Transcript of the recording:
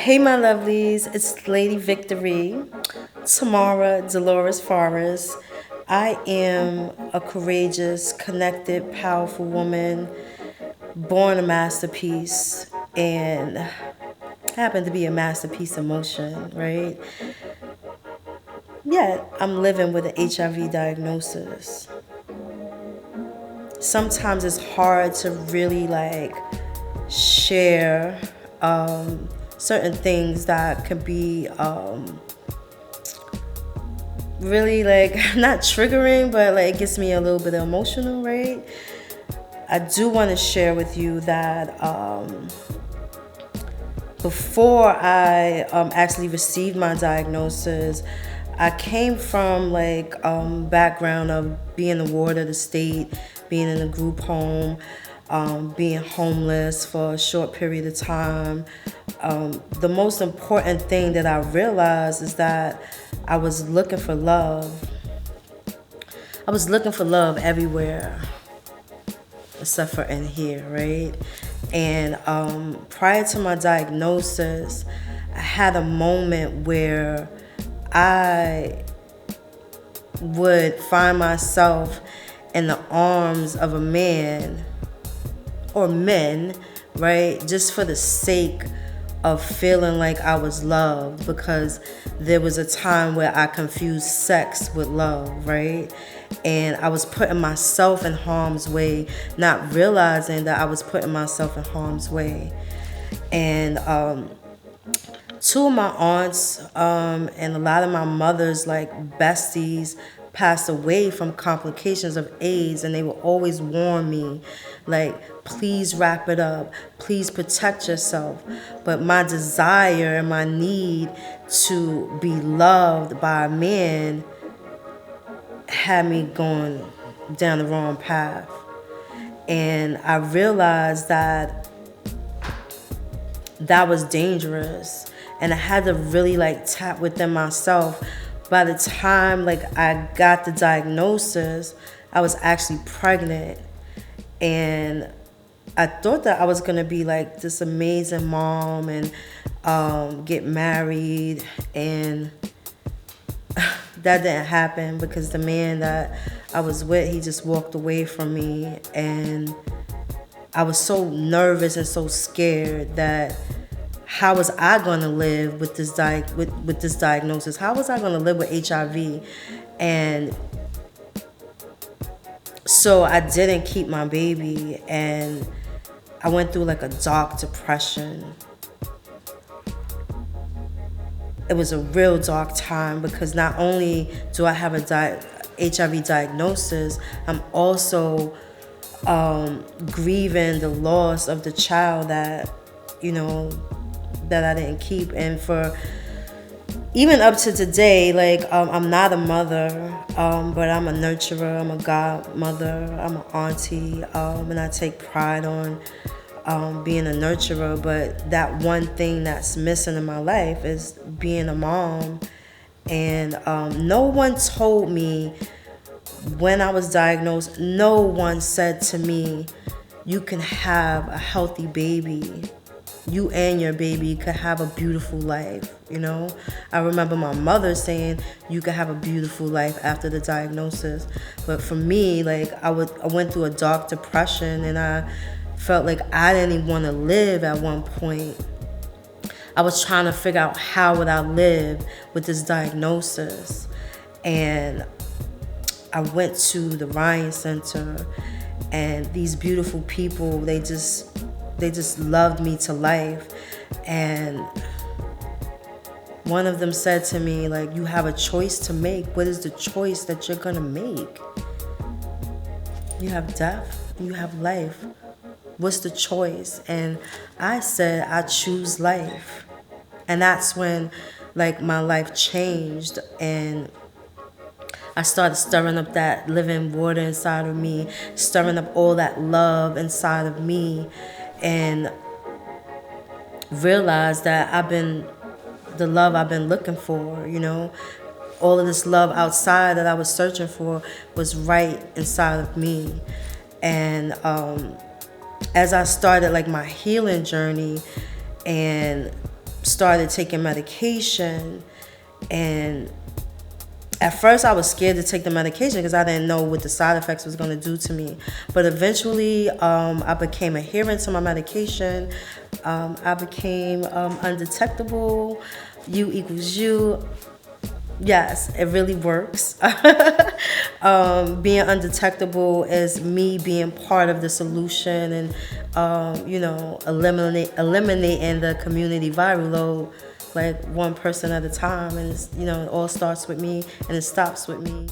Hey, my lovelies, it's Lady Victory, Tomara Dolores Forrest. I am a courageous, connected, powerful woman, born a masterpiece, and happen to be a masterpiece of motion, right? Yet, I'm living with an HIV diagnosis. Sometimes it's hard to really share certain things that could be really not triggering, but it gets me a little bit emotional, right? I do want to share with you that before I actually received my diagnosis, I came from background of being a ward of the state, being in a group home, being homeless for a short period of time. The most important thing that I realized is that I was looking for love. I was looking for love everywhere except for in here, right? And prior to my diagnosis, I had a moment where I would find myself in the arms of a man or men, right? Just for the sake of feeling like I was loved, because there was a time where I confused sex with love, right? And I was putting myself in harm's way, not realizing that I was putting myself in harm's way. And two of my aunts and a lot of my mother's besties passed away from complications of AIDS, and they would always warn me, please wrap it up, please protect yourself. But my desire and my need to be loved by a man had me going down the wrong path. And I realized that that was dangerous, and I had to really tap within myself. By the time I got the diagnosis, I was actually pregnant, and I thought that I was gonna be this amazing mom and get married, and that didn't happen because the man that I was with, he just walked away from me, and I was so nervous and so scared that how was I going to live with this with this diagnosis? How was I going to live with HIV? And so I didn't keep my baby, and I went through a dark depression. It was a real dark time because not only do I have a HIV diagnosis, I'm also grieving the loss of the child that I didn't keep. And for even up to today, I'm not a mother, but I'm a nurturer, I'm a godmother, I'm an auntie, and I take pride on being a nurturer. But that one thing that's missing in my life is being a mom. And no one told me when I was diagnosed, no one said to me, you can have a healthy baby. You and your baby could have a beautiful life, I remember my mother saying you could have a beautiful life after the diagnosis. But for me, I went through a dark depression, and I felt like I didn't even want to live at one point. I was trying to figure out how would I live with this diagnosis. And I went to the Ryan Center, and these beautiful people, they just loved me to life. And one of them said to me, you have a choice to make. What is the choice that you're gonna make? You have death, you have life. What's the choice? And I said, I choose life. And that's when my life changed, and I started stirring up that living water inside of me, stirring up all that love inside of me, and realized that the love I've been looking for, all of this love outside that I was searching for was right inside of me. And as I started my healing journey, and started taking medication, and at first I was scared to take the medication because I didn't know what the side effects was going to do to me. But eventually I became adherent to my medication. I became undetectable. U equals U. Yes, it really works. Being undetectable is me being part of the solution, and eliminating the community viral load, like one person at a time. And it's, it all starts with me and it stops with me.